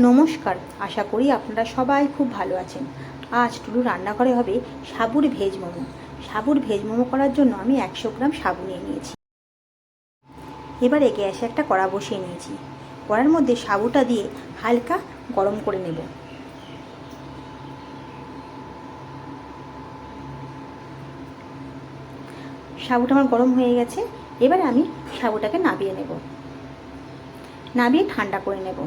নমস্কার, আশা করি আপনারা সবাই খুব ভালো আছেন। আজ টুলু রান্নাঘরে হবে সাবুর ভেজ মোমো। সাবুর ভেজ মোমো করার জন্য আমি 100 গ্রাম সাবু নিয়ে নিয়েছি। এবারে গ্যাসে একটা কড়া বসিয়ে নিয়েছি। কড়ার মধ্যে সাবুটা দিয়ে হালকা গরম করে নেব। সাবুটা আমার গরম হয়ে গেছে। এবারে আমি সাবুটাকে নাবিয়ে নেব, নাবিয়ে ঠান্ডা করে নেব।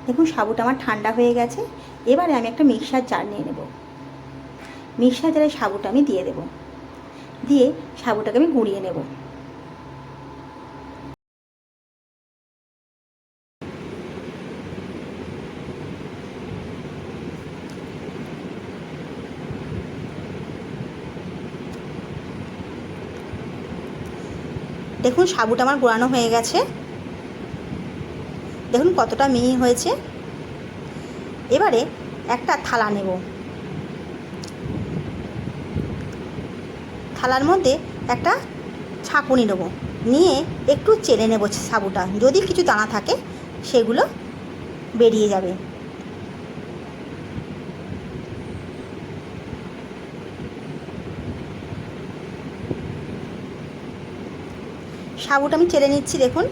দেখুন সাবুটা আমার ঠান্ডা হয়ে গেছে। এবারে আমি একটা মিক্সার জার নিয়ে নেব। মিক্সার জারে সাবুটা আমি দিয়ে দেব, দিয়ে সাবুটাকে আমি গুঁড়িয়ে নেব। দেখুন সাবুটা আমার গুঁড়ানো হয়ে গেছে। দেখুন কতটা মিহি হয়েছে। এবারে একটা থালা নেব। থালার মধ্যে একটা ছাঁকুনি নেব, নিয়ে একটু চেলে নেব সাবুটা। যদি কিছু দানা থাকে সেগুলো বেরিয়ে যাবে। সাবুটা আমি চেলে নিচ্ছি। দেখুন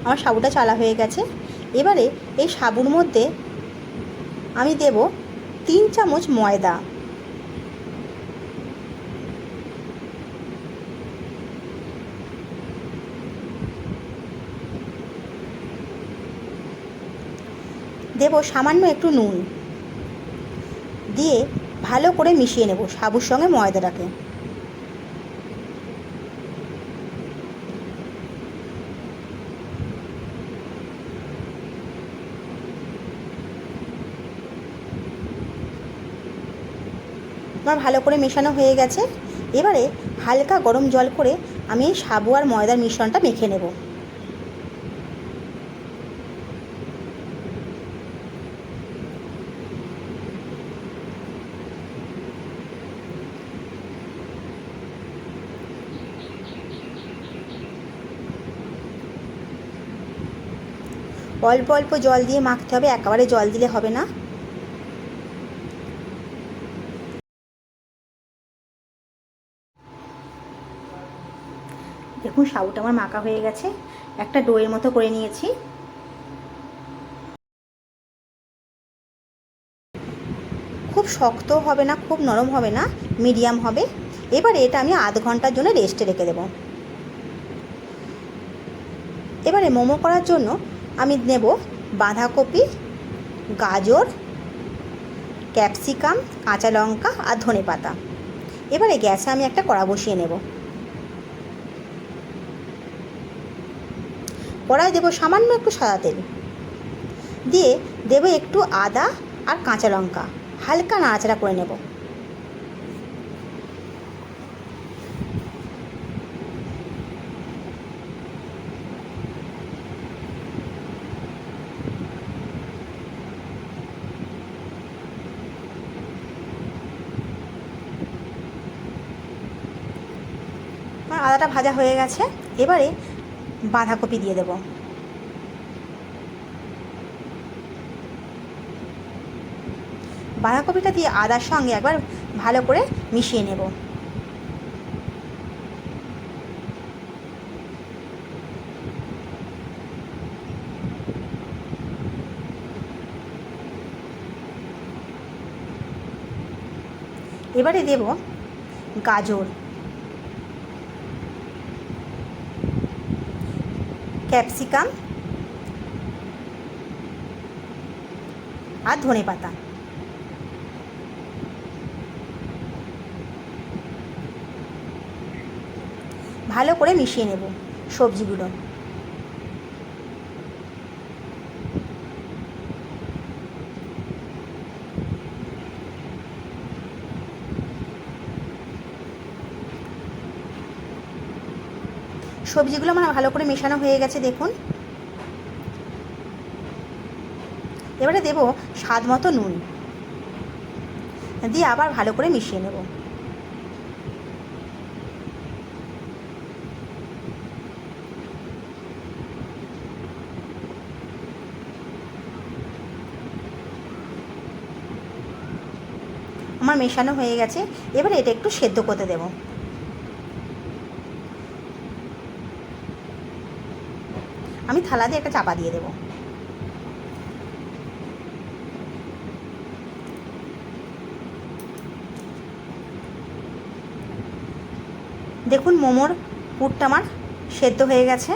আমার সাবুটা চালা হয়ে গেছে। এবারে এই সাবুর মধ্যে আমি দেব 3 চামচ ময়দা। দেব সামান্য একটু নুন, দিয়ে ভালো করে মিশিয়ে নেব সাবুর সঙ্গে ময়দাটাকে। আমার ভালো করে মেশানো হয়ে গেছে। এবারে হালকা গরম জল করে আমি এই সাবু আর ময়দার মিশ্রণটা মেখে নেব। অল্প অল্প জল দিয়ে মাখতে হবে, একেবারে জল দিলে হবে না। দেখুন সাবুটা আমার মাখা হয়ে গেছে। একটা ডোয়ের মতো করে নিয়েছি। খুব শক্ত হবে না, খুব নরম হবে না, মিডিয়াম হবে। এবারে এটা আমি আধ ঘন্টার জন্য রেস্টে রেখে দেব। এবারে মোমো করার জন্য আমি নেব বাঁধাকপি, গাজর, ক্যাপসিকাম, কাঁচা লঙ্কা আর ধনেপাতা। এবারে গ্যাসে আমি একটা কড়া বসিয়ে নেব। কড়ায় দেবো সামান্য একটু সাদা তেল, দিয়ে দেবো একটু আদা আর কাঁচা লঙ্কা। হালকা নাড়াচাড়া করে নেব। আমার আদাটা ভাজা হয়ে গেছে। এবারে বাঁধাকপি দিয়ে দেব। বাঁধাকপিটা দিয়ে আদার সঙ্গে একবার ভালো করে মিশিয়ে নেব। এবারে দেব গাজর, ক্যাপসিকাম আর ধনেপাতা। ভালো করে মিশিয়ে নেব সবজিগুলো। সবজিগুলো আমার ভালো করে মেশানো হয়ে গেছে। দেখুন এবারে দেব স্বাদ মতো নুন, দিয়ে আবার ভালো করে মিশিয়ে নেব। আমার মেশানো হয়ে গেছে, এবারে এটা একটু সেদ্ধ করতে দেব। আমি থালা দিয়ে একটা চাপা দিয়ে দেব। দেখুন মোমোর পুরটা আমার সেদ্ধ হয়ে গেছে।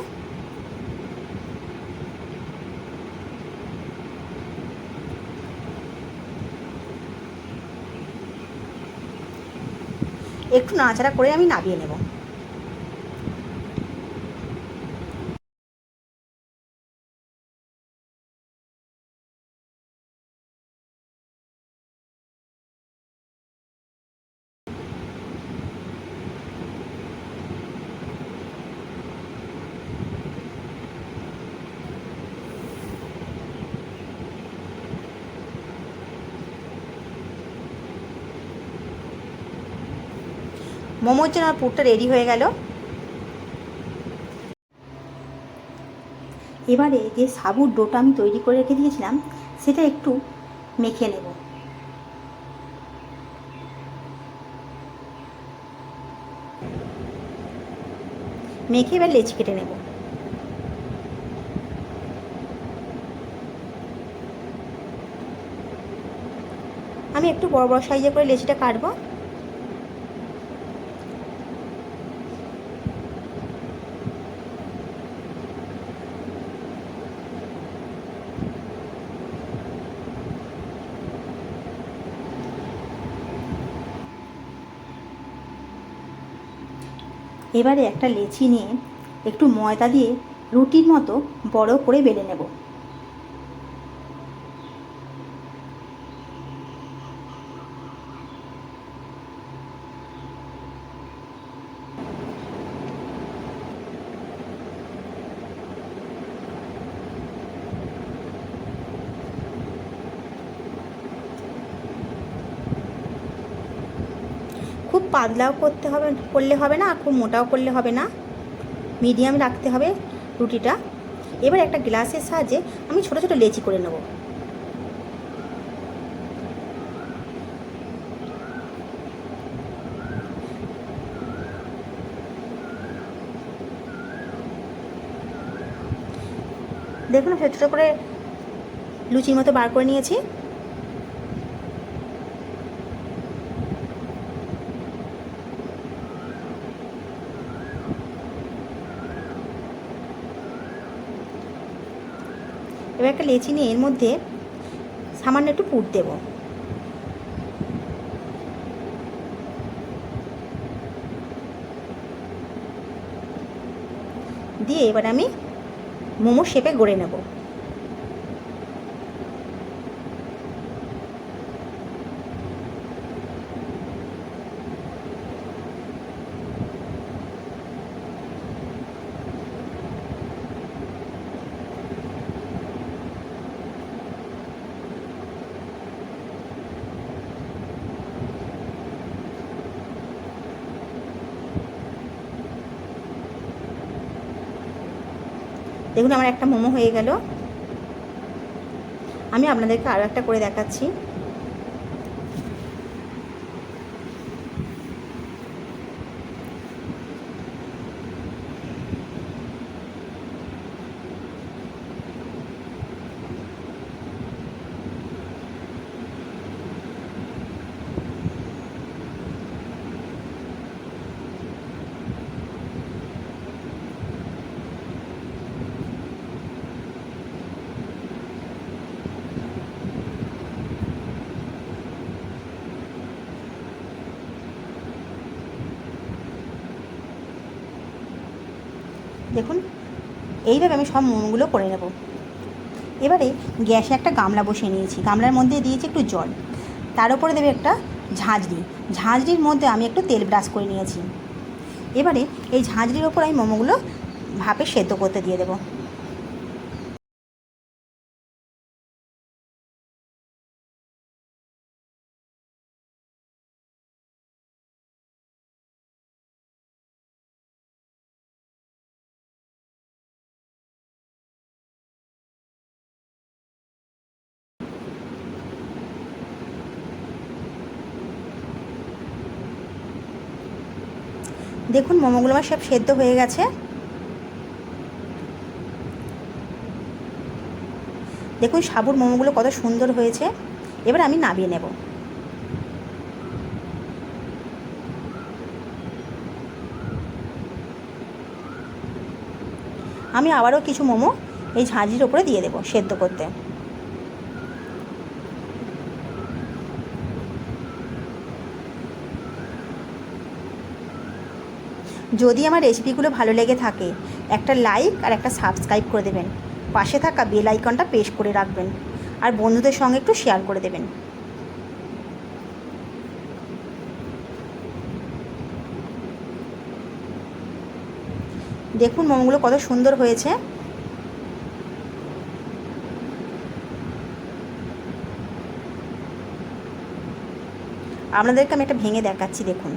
একটু নাড়াচাড়া করে আমি নামিয়ে নেব। মোমোর জন্য আমার পুরটা রেডি হয়ে গেল। এবারে যে সাবুর ডোটা আমি তৈরি করে রেখে দিয়েছিলাম সেটা একটু মেখে নেব। মেখে এবার লেচি কেটে নেব। আমি একটু বড় বড় সাইজে করে লেচিটা কাটবো। এবারে একটা লেচি নিয়ে একটু ময়দা দিয়ে রুটির মতো বড় করে বেলে নেব। খুব পাতলাও করলে হবে না, আর খুব মোটাও করলে হবে না, মিডিয়াম রাখতে হবে রুটিটা। এবার একটা গ্লাসের সাহায্যে আমি ছোট ছোট লেচি করে নেব। দেখুন ছোটো ছোটো করে লুচির মতো বার করে নিয়েছি। এবার একটা লেচি নিয়ে এর মধ্যে সামান্য একটু পুর দেব। দিয়ে এবার আমি মোমো শেপে গড়ে নেব। দেখুন আমার একটা মোমো হয়ে গেল। আমি আপনাদেরকে আরও একটা করে দেখাচ্ছি। দেখুন এইভাবে আমি সব মোমোগুলো করে নেব। এবারে গ্যাসে একটা গামলা বসিয়ে নিয়েছি, গামলার মধ্যে দিয়েছি একটু জল, তার উপরে দেবে একটা ঝাঁঝরি, ঝাঁঝরির মধ্যে আমি একটু তেল ব্রাশ করে নিয়েছি। এবারে এই ঝাঁঝরির ওপর আমি মোমোগুলো ভাপে সেদ্ধ করতে দিয়ে দেবো। দেখুন মোমোগুলো আমার সব সেদ্ধ হয়ে গেছে। দেখুন সাবুর মোমোগুলো কত সুন্দর হয়েছে। এবার আমি নামিয়ে নেব। আমি আবারও কিছু মোমো এই ঝাঁঝরির ওপরে দিয়ে দেবো সেদ্ধ করতে। যদি আমার রেসিপিগুলো ভালো লেগে থাকে একটা লাইক আর একটা সাবস্ক্রাইব করে দেবেন, পাশে থাকা বেল আইকনটা প্রেস করে রাখবেন, আর বন্ধুদের সঙ্গে একটু শেয়ার করে দেবেন। দেখুন মোমোগুলো কত সুন্দর হয়েছে। আপনাদেরকে আমি একটা ভেঙে দেখাচ্ছি, দেখুন।